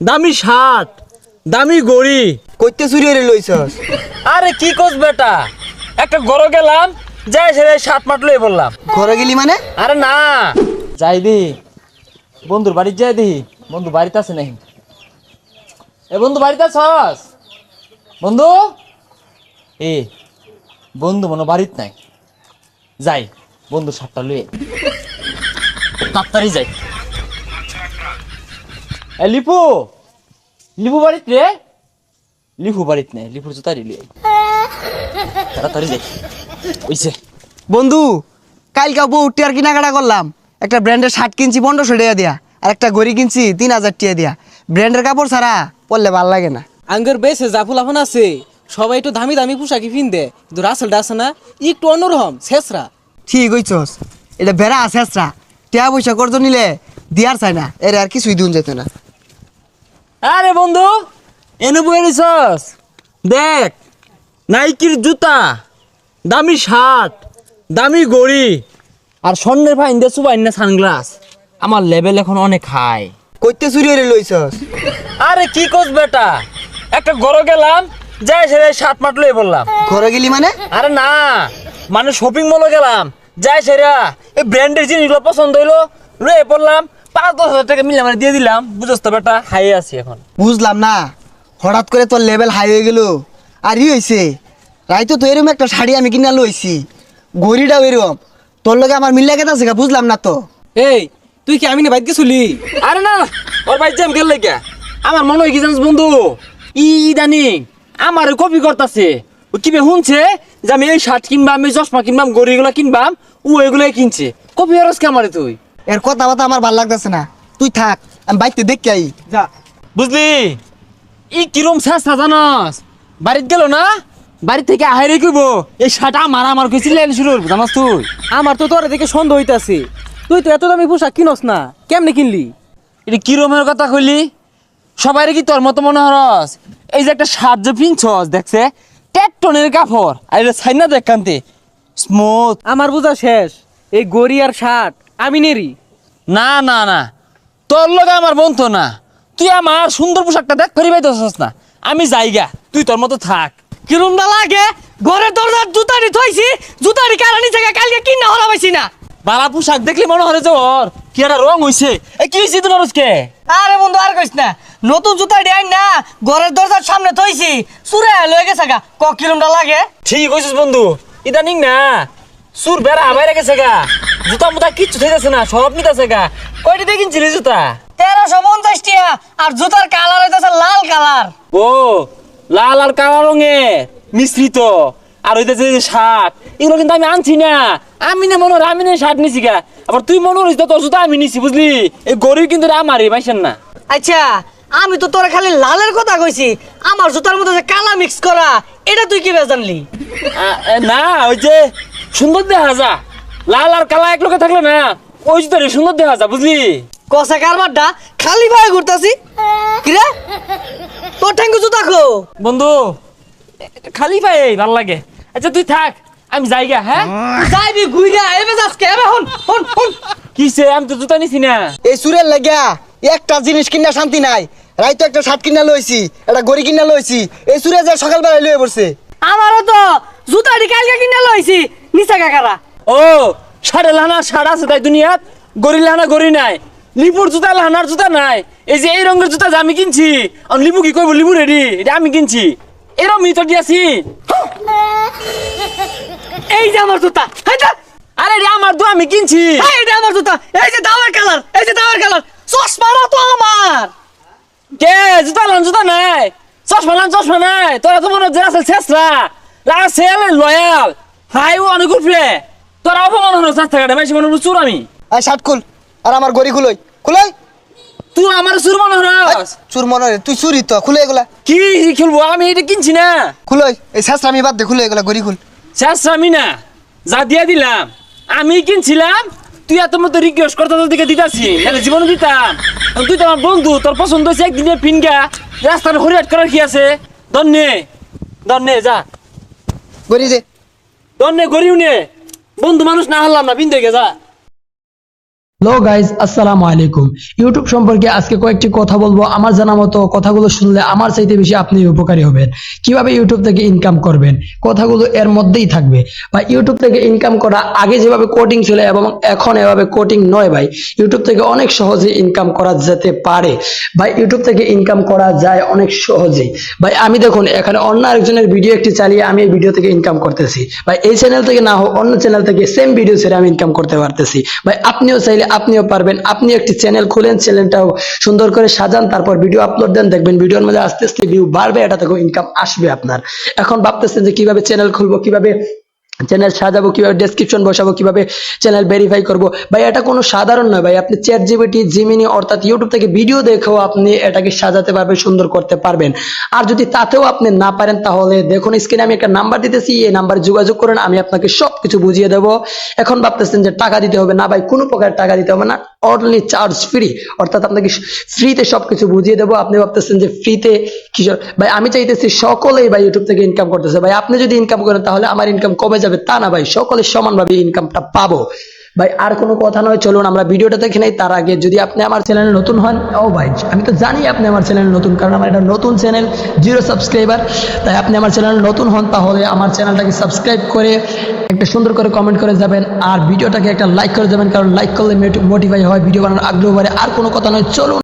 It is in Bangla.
দামি শার্ট, দামি গড়ি। কইতে চুরি হয়ে লইছস? আরে কি কোস বেটা, একটা গরো গেলাম, যাই সেরে শার্ট মাট লয়ে বললাম। ঘরে গেলি মানে? আরে না, যাই দি বন্ধুর বাড়ি, যাই দি বন্ধু বাড়িতে আছে নাকি। এ বন্ধু বাড়িতে আছস? বন্ধু এ বন্ধু মনে বাড়িত নাই। যাই বন্ধু শার্টটা লয়ে তাড়াতাড়ি যাই। এ লিপু, লিপু বাড়িত রে? লিপু বাড়িত নাই, লিপুর জুতারি লয়ে তাড়াতাড়ি যাই। ওইছে বন্ধু, কালকে বউ টিয়ার কেনাকাটা করলাম। একটা ব্র্যান্ডের শার্ট কিনছি 1500 টাকা দিয়া, আর একটা ঘড়ি কিনছি 3000 টাকা দিয়া। ব্র্যান্ডের কাপড় ছাড়া পরলে ভাল লাগে না। আঙ্গের বেশে জাফুলাফান আছে, সবাই একটু দামি দামি পোশাকি পিনদে, কিন্তু রাসেলটা আছে না একটু অন্যরকম শেষরা। ঠিক হইছস, এটা বেড়া আছে আসরা। টিয়া পয়সা কর্জ নিলে দিয়ার চাই না, এর আর কিছুই দিন যেত না। আরে বন্ধু এনে বই নিছস, দেখ নাইকির জুতা, দামি শার্ট, দামি গড়ি, আর স্বর্ণের ফাইন দিয়ে সুবাইন না সানগ্লাস। আমার লেভেল এখন অনেক হাই। কইতে চুরি হয়ে লইছস? আরে কি কোস বেটা, একটা গরো গেলাম, যাই সেরে শার্ট মাট লয়ে বললাম। ঘরে গেলি মানে? আরে না, মানে শপিং মলে গেলাম, যাই সেরা এই ব্র্যান্ডের জিনিসগুলো পছন্দ হইলো, লয়ে পড়লাম। 5-10 হাজার টাকা মিলে মানে দিয়ে দিলাম। বুঝছ তো বেটা, হাই আছি এখন। বুঝলাম না, হঠাৎ করে তোর লেভেল হাই হয়ে গেল। আর ই হয়েছে, রাইতো তো এরকম একটা শাড়ি আমি কিনা লইছি, ঘড়িটাও এরকম। তোর লগে আমার মিল্লা কেতা আছে বুঝলাম না তো। এই তুই কি আমি না বাইক গেছিলি? আরে না, ওর ভাই জ্যাম গেল লেগে আমার মনে হয় কি জানিস বন্ধু, ইদানিং আমার কপি করতেছে। ও কি শুনছে যে আমি এই শার্ট কিনবাম, এই চশমা কিনবাম, গড়িগুলো কিনবাম, ও এগুলাই কিনছে। কপি আরস কে আমারে তুই? এর কথা বাতা আমার ভাল লাগতেছে না, তুই থাক, আমি বাইকতে দেখতে আই। যা। বুঝলি ই কিরম চেষ্টা জানাস, বাড়িতে গেল না, বাড়ি থেকে আহারে কইব এই শার্ট আমার কইছিলেন শুরু জানাস তুই। আমার তো তোর দেখে সন্দেহ হইতাছে, তুই তো এত দামি পোশাক কিনস না, কেমনে কিনলি? এটা কিরমের কথা কইলি? সবাই কি তোর মতো মনে হরস? এই যে একটা শার্ট যে পিনছস দেখছে টেকটনের কাপড়, আর এটা ছাইনা দেখ কান্তে স্মুথ। আমার বোঝা শেষ, এই গড়ি আর শার্ট আমি নেরি। না না না, তোর লগে আমার বন্ধু না, তুই আমার সুন্দর পোশাকটা দেখ ফেরি পাইতেছস না। আমি যাইগা, তুই তোর মতো থাক। কিরম না লাগে, ঘরের দরজার জুতারি থইছি, জুতারি কারণে জায়গা কালকে কিনা হলা পাইছি না। বালা পোশাক দেখলি মনে হয় যে ওর কি একটা রং হইছে। এই কি হইছে তোর আজকে? আরে বন্ধু আর কইস না, নতুন জুতা ডিয়াই না, ঘরের দরজার সামনে থইছি, চুরে লয়ে গেছে গা। ক কিলোমটা লাগে? ঠিক কইছিস বন্ধু, ইদানিং না সুর বেড়া বাইরে গেছে গা, জুতা মুতা কিচ্ছু থাকতেছে না, সব নিতেছে গা। কয়টা দিয়ে কিনছিলি জুতা? 1350 টাকা, আর জুতার কালার হইতাছে লাল কালার। ও লাল আর কালো রঙের মিশ্রিত। আর হইতেছে যে শার্ট, এগুলো কিন্তু আমি আনছি না। আমি না মনে হয় আমি না শার্ট নিছি গা, আবার তুই মনে হইস তোর জুতা আমি নিছি। বুঝলি এই গরিব কিন্তু আমারই পাইছেন না। আচ্ছা, আমি তো তোরা খালি লালের কথা কইছি, আমার জুতার মধ্যে যে কালা মিক্স করা, এটা তুই কি জানলি? না ওই যে সুন্দর দেখা যা, লাল আর কালা এক লোকে থাকলে না ওই জুতারই সুন্দর দেখা যা। বুঝলি কষা কারবারটা খালি ভাবে ঘুরতাছি। কিরে তোর ঠ্যাঙ্গু জুতা খো? বন্ধু খালি পাই ভাল লাগে। আচ্ছা তুই থাক, আমি যাইগা। হ্যাঁ যাইবি ঘুইরা এবে যাসকে এবে হন হন হন। কিসে, আমি তো জুতা নিছি না। এই সুরের লাগিয়া একটা জিনিস কিনা শান্তি নাই। রাইতো একটা শার্ট কিনা লইছি, একটা গড়ি কিনা লইছি, এই সুরে যে সকালবেলা লইয়ে পড়ছে। আমারও তো জুতাটি কালকে কিনা লইছি, নিচা কাকারা। ও সাড়ে লানা সাড়া আছে তাই দুনিয়াত, গড়ি লানা গড়ি নাই, লিপুর জুতা লানার জুতা নাই। এই যে এই রঙের জুতা যে আমি কিনছি, আর লিপু কি কইব লিপু রেডি, এটা আমি কিনছি। এরম মিতর দিয়েছি। এই যে আমার জুতা, আরে রে আমার তো আমি কিনছি। এই যে আমার জুতা, এই যে দাওয়ার কালার, এই যে দাওয়ার কালার, চশমাটা তো আমার। কে জুতা লান জুতা নাই, চশমা লান চশমা নাই। তোরা তো মনে হচ্ছে রাসেল শেষরা, রাসেল লয়াল হাই ও অনেক উঠবে। তোরা অপমান হলো চেষ্টা কাটে বেশি মনে হলো চুর আমি। এই শার্ট খুল, আর আমার গড়ি খুলই খুলই। তুই আমার চুর মনে হস? চুর মনে হয় তুই চুরি তো, খুলে এগুলা। কি খেলবো আমি, এটা কিনছি না। খুলই, এই শেষরা আমি বাদ দে, খুলে এগুলা গড়ি খুল। শেষ আমি না, যা দিয়া দিলাম আমি কিনছিলাম। তুই এত মতো রিকোয়েস্ট করতে তোর দিকে দিতাছি, তাহলে জীবনে দিতাম। তুই তো আমার বন্ধু, তোর পছন্দ হয়েছে একদিনে ফিনগা রাস্তার হরিয়াট করার কি আছে? ধন্যে ধন্যে যা গড়ি দে, ধন্যে গরিব নে, বন্ধু মানুষ না হারলাম না, বিন্দু যা। হ্যালো গাইজ, আসসালামু আলাইকুম। ইউটিউব সম্পর্কে আজকে কয়েকটি কথা বলবো। আমার জানা মতো কথাগুলো শুনলে আমার চাইতে বেশি আপনি উপকারী হবেন। কিভাবে ইউটিউব থেকে ইনকাম করবেন, কথাগুলো এর মধ্যেই থাকবে। বা ইউটিউব থেকে ইনকাম করা আগে যেভাবে কোডিং ছিল এবং এখন এভাবে কোডিং নয় ভাই। ইউটিউব থেকে অনেক সহজে ইনকাম করা যেতে পারে ভাই। ইউটিউব থেকে ইনকাম করা যায় অনেক সহজেই ভাই। আমি দেখুন এখানে অন্য আরেকজনের ভিডিও একটি চালিয়ে আমি এই ভিডিও থেকে ইনকাম করতেছি ভাই। এই চ্যানেল থেকে না হোক অন্য চ্যানেল থেকে সেম ভিডিও ছেড়ে আমি ইনকাম করতে পারতেছি ভাই। আপনিও চাইলে আপনিও পারবেন। আপনি একটি চ্যানেল খুলেন, চ্যানেলটাও সুন্দর করে সাজান, তারপর ভিডিও আপলোড দেন, দেখবেন ভিডিওর মধ্যে আস্তে আস্তে ভিউ বাড়বে, এটা থেকেও ইনকাম আসবে আপনার। এখন ভাবতেছেন যে কিভাবে চ্যানেল খুলবো, কিভাবে চ্যানেল সাজাবো, কিভাবে ডেসক্রিপশন বসাবো, কিভাবে চ্যানেল ভেরিফাই করবো ভাই, এটা কোনো সাধারণ নয় ভাই। আপনি চ্যাট জিপিটি, জিমিনি অর্থাৎ ইউটিউব থেকে ভিডিও দেখেও আপনি এটাকে সাজাতে পারবেন, সুন্দর করতে পারবেন। আর যদি তাতেও আপনি না পারেন তাহলে দেখুন স্ক্রিনে আমি একটা নাম্বার দিতেছি, এই নাম্বারে যোগাযোগ করেন, আমি আপনাকে সবকিছু বুঝিয়ে দেবো। এখন ভাবতেছেন যে টাকা দিতে হবে, না ভাই, কোনো প্রকার টাকা দিতে হবে না, অনলি চার্জ ফ্রি, অর্থাৎ আপনাকে ফ্রিতে সবকিছু বুঝিয়ে দেবো। আপনি ভাবতেছেন যে ফ্রিতে কিশোর ভাই, আমি চাইতেছি সকলেই ভাই ইউটিউব থেকে ইনকাম করতেছে ভাই। আপনি যদি ইনকাম করেন তাহলে আমার ইনকাম কমে যাবে তা না ভাই, সকলে সমানভাবে ইনকামটা পাবো ভাই। আর কোনো কথা নয়, চলুন আমরা ভিডিওটা দেখে নেই। তার আগে যদি আপনি আমার চ্যানেলে নতুন হন, ও ভাই আমি তো জানি আপনি আমার চ্যানেলে নতুন, কারণ আমার এটা নতুন চ্যানেল, 0 সাবস্ক্রাইবার। তাই আপনি আমার চ্যানেলে নতুন হন তাহলে আমার চ্যানেলটাকে সাবস্ক্রাইব করে একটা সুন্দর করে কমেন্ট করে যাবেন, আর ভিডিওটাকে একটা লাইক করে যাবেন, কারণ লাইক করলে মোটিফাই হয়, ভিডিও বানানোর আগ্রহ বাড়ে। আর কোনো কথা নয়, চলুন